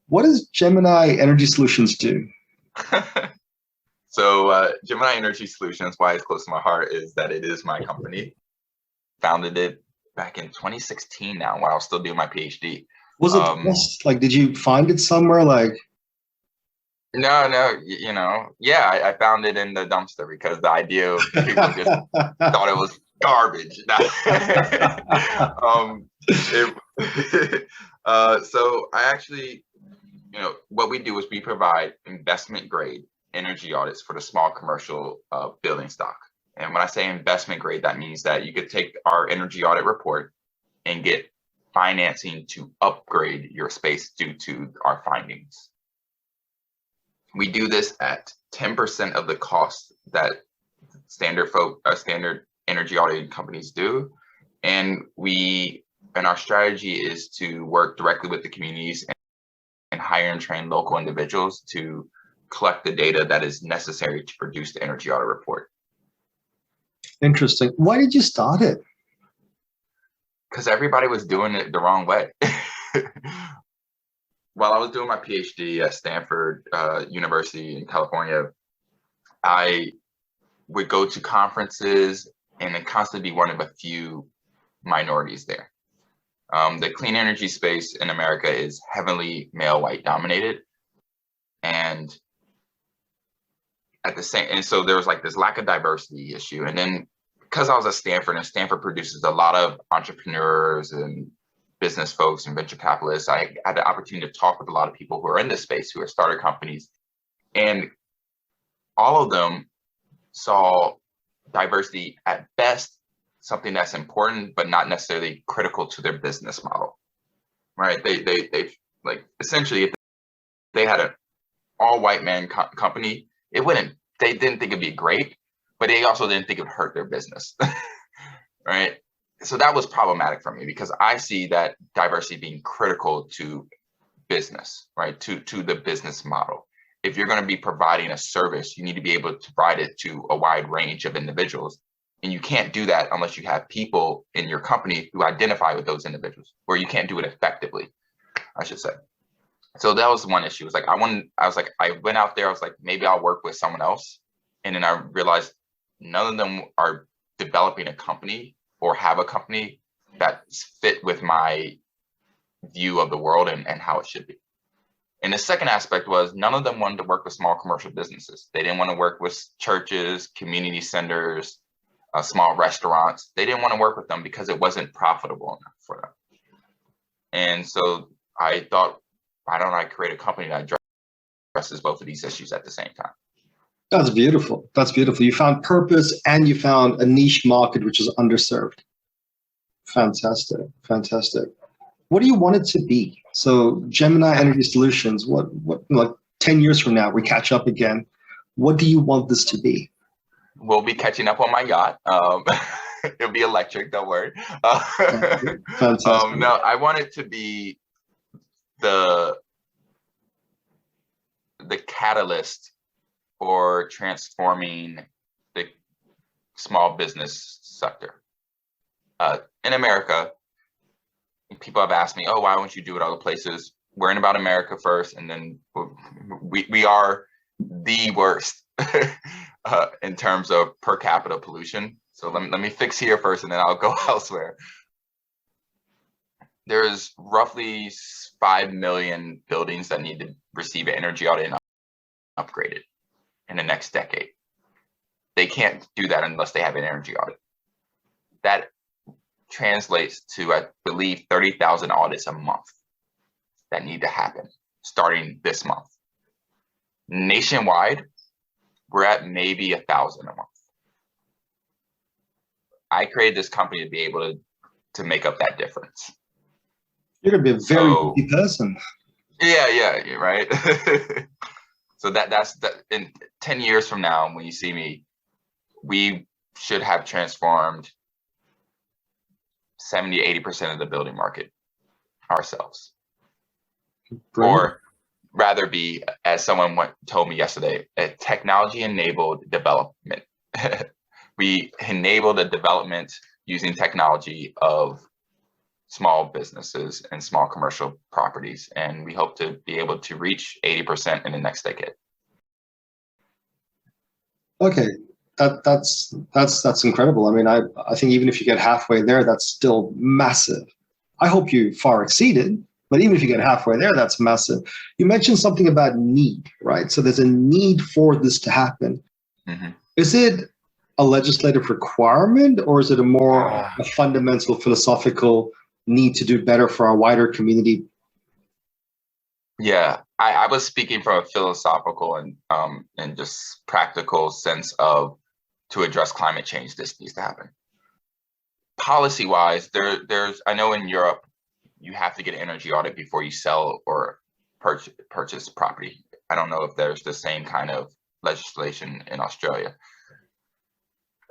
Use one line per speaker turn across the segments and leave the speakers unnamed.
What does Gemini Energy Solutions do?
So Gemini Energy Solutions, why it's close to my heart is that it is my company. Founded it back in 2016 now while I was still doing my PhD.
Was it just like, did you find it somewhere? Like,
no, yeah, I found it in the dumpster because the idea of people just thought it was garbage. So I actually, what we do is we provide investment grade energy audits for the small commercial building stock. And when I say investment grade, that means that you could take our energy audit report and get financing to upgrade your space due to our findings. We do this at 10% of the cost that standard energy auditing companies do. And our strategy is to work directly with the communities and hire and train local individuals to collect the data that is necessary to produce the energy audit report.
Interesting. Why did you start it?
Because everybody was doing it the wrong way. While I was doing my PhD at Stanford University in California, I would go to conferences and then constantly be one of a few minorities there. The clean energy space in America is heavily male white dominated. And so there was like this lack of diversity issue. And then because I was at Stanford, and Stanford produces a lot of entrepreneurs and business folks and venture capitalists, I had the opportunity to talk with a lot of people who are in this space, who are started companies. And all of them saw diversity at best something that's important, but not necessarily critical to their business model, right? They like essentially if they had an all white man company, they didn't think it'd be great, but they also didn't think it would hurt their business, right? So that was problematic for me because I see that diversity being critical to business, right? To the business model. If you're going to be providing a service, you need to be able to provide it to a wide range of individuals. And you can't do that unless you have people in your company who identify with those individuals, or you can't do it effectively, I should say. So that was one issue. It was like, I went out there, I was like, maybe I'll work with someone else. And then I realized none of them are developing a company or have a company that fit with my view of the world and how it should be. And the second aspect was none of them wanted to work with small commercial businesses. They didn't want to work with churches, community centers, small restaurants. They didn't want to work with them because it wasn't profitable enough for them. And so I thought, why don't I create a company that addresses both of these issues at the same time?
That's beautiful. That's beautiful. You found purpose and you found a niche market which is underserved. Fantastic. Fantastic. What do you want it to be? So Gemini Energy Solutions, what like 10 years from now, we catch up again. What do you want this to be?
We'll be catching up on my yacht. It'll be electric, don't worry.
Fantastic.
No, I want it to be the catalyst for transforming the small business sector. In America, people have asked me, oh, why won't you do it other places? We're in about America first, and then we are the worst in terms of per capita pollution. So let me fix here first, and then I'll go elsewhere. There's roughly 5 million buildings that need to receive an energy audit and upgraded in the next decade. They can't do that unless they have an energy audit. That translates to, I believe, 30,000 audits a month that need to happen starting this month. Nationwide, we're at maybe 1,000 a month. I created this company to be able to make up that difference.
You're gonna be a very busy person.
Yeah, right. So that's in 10 years from now, when you see me, we should have transformed 70-80% of the building market ourselves. Brilliant. Or rather be, as someone told me yesterday, a technology-enabled development. We enable the development using technology of small businesses and small commercial properties. And we hope to be able to reach 80% in the next decade.
Okay, that's incredible. I mean, I think even if you get halfway there, that's still massive. I hope you far exceed it, but even if you get halfway there, that's massive. You mentioned something about need, right? So there's a need for this to happen.
Mm-hmm.
Is it a legislative requirement, or is it a fundamental philosophical need to do better for our wider community?
Yeah, I was speaking from a philosophical and just practical sense of, to address climate change, this needs to happen. Policy wise, there's I know in Europe you have to get an energy audit before you sell or purchase property. I don't know if there's the same kind of legislation in Australia,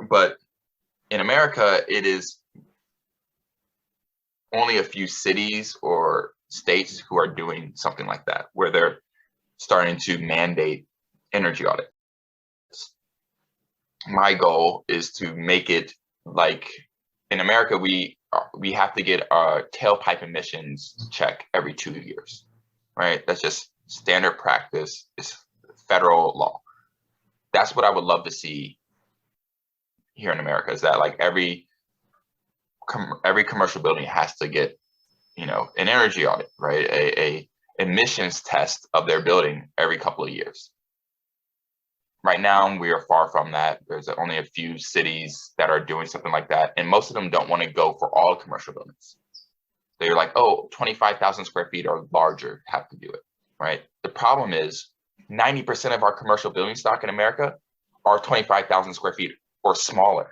but in America it is only a few cities or states who are doing something like that, where they're starting to mandate energy audits. My goal is to make it like in America, we have to get our tailpipe emissions check every 2 years, right? That's just standard practice. It's federal law. That's what I would love to see here in America, is that like every commercial building has to get, an energy audit, right? A emissions test of their building every couple of years. Right now, we are far from that. There's only a few cities that are doing something like that, and most of them don't want to go for all commercial buildings. They're like, 25,000 square feet or larger have to do it, right? The problem is 90% of our commercial building stock in America are 25,000 square feet or smaller.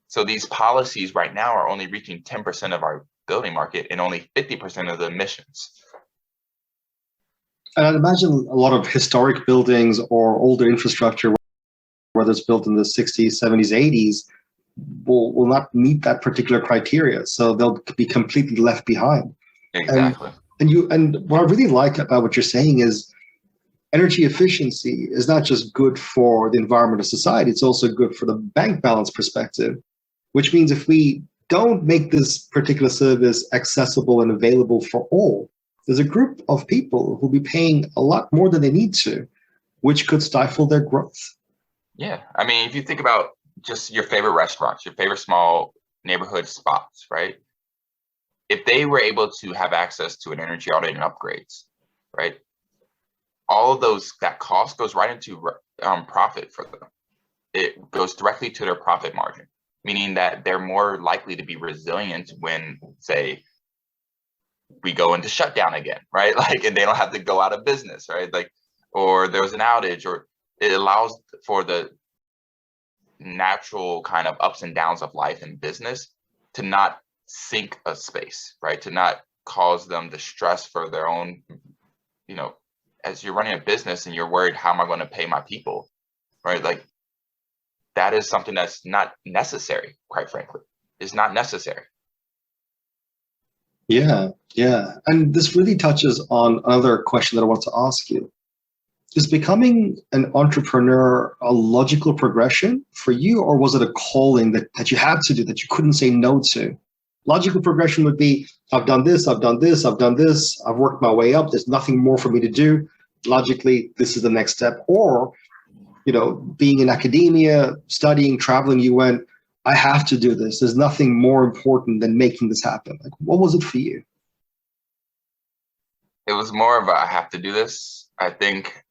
So these policies right now are only reaching 10% of our building market and only 50% of the emissions.
And I'd imagine a lot of historic buildings or older infrastructure, whether it's built in the 60s, 70s, 80s, will not meet that particular criteria. So they'll be completely left behind.
Exactly.
And what I really like about what you're saying is energy efficiency is not just good for the environment or society, it's also good for the bank balance perspective, which means if we don't make this particular service accessible and available for all, there's a group of people who'll be paying a lot more than they need to, which could stifle their growth.
Yeah. I mean, if you think about just your favorite restaurants, your favorite small neighborhood spots, right? If they were able to have access to an energy audit and upgrades, right? All of that cost goes right into profit for them. It goes directly to their profit margin, meaning that they're more likely to be resilient when, say, we go into shutdown again, right? Like, and they don't have to go out of business, right? Like, or there was an outage, or it allows for the natural kind of ups and downs of life and business to not sink a space, right? To not cause them the stress for their own, as you're running a business and you're worried, how am I going to pay my people, right? Like, that is something that's not necessary, quite frankly. It's not necessary.
Yeah. And this really touches on another question that I want to ask you. Is becoming an entrepreneur a logical progression for you, or was it a calling that you had to do, that you couldn't say no to? Logical progression would be, I've done this, I've done this, I've done this, I've worked my way up, there's nothing more for me to do. Logically, this is the next step. Or, being in academia, studying, traveling, you went, I have to do this. There's nothing more important than making this happen. Like, what was it for you?
It was more of I have to do this. I think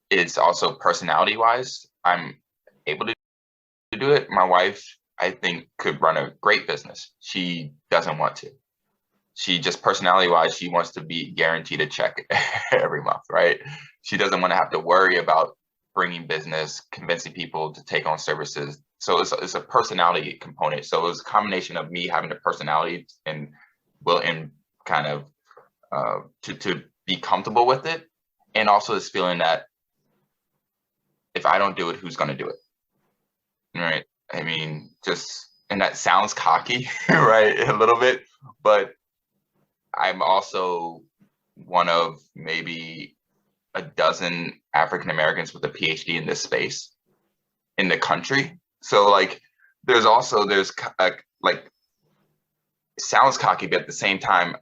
it's also personality wise, I'm able to do it. My wife, I think, could run a great business. She doesn't want to. She just personality wise, she wants to be guaranteed a check every month, right? She doesn't want to have to worry about bringing business, convincing people to take on services. So it's a personality component. So it was a combination of me having a personality and kind of to be comfortable with it, and also this feeling that if I don't do it, who's going to do it? Right? I mean, and that sounds cocky, right? A little bit, but I'm also one of maybe a dozen African Americans with a PhD in this space in the country. So like, there's sounds cocky, but at the same time,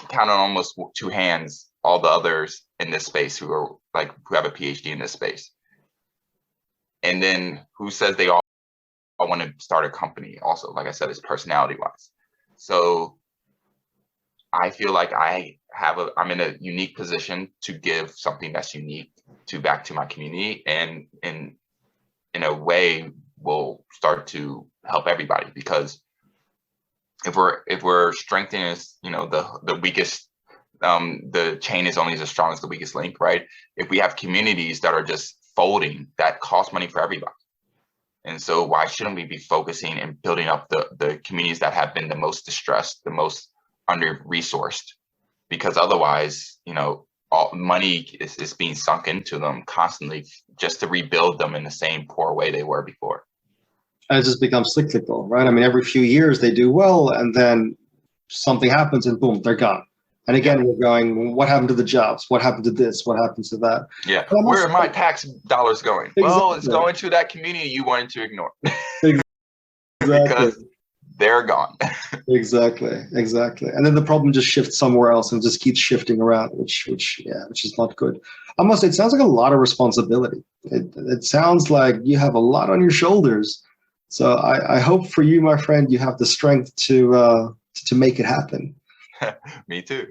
count on almost two hands all the others in this space who have a PhD in this space. And then who says they all want to start a company also, like I said, is personality wise. So I feel like I'm in a unique position to give something that's unique back to my community, and in a way will start to help everybody, because if we're strengthening, the weakest, the chain is only as strong as the weakest link, right? If we have communities that are just folding, that costs money for everybody. And so why shouldn't we be focusing and building up the communities that have been the most distressed, the most under-resourced? Because otherwise, all money is being sunk into them constantly just to rebuild them in the same poor way they were before.
And it just becomes cyclical, right? I mean, every few years they do well, and then something happens and boom, they're gone. And again, we're going, what happened to the jobs? What happened to this? What happened to that?
Yeah, where are my tax dollars going? Exactly. Well, it's going to that community you wanted to ignore.
Exactly.
Because they're gone.
Exactly. And then the problem just shifts somewhere else and just keeps shifting around, which is not good. I must say, it sounds like a lot of responsibility. It sounds like you have a lot on your shoulders. So I hope for you, my friend, you have the strength to make it happen.
Me too.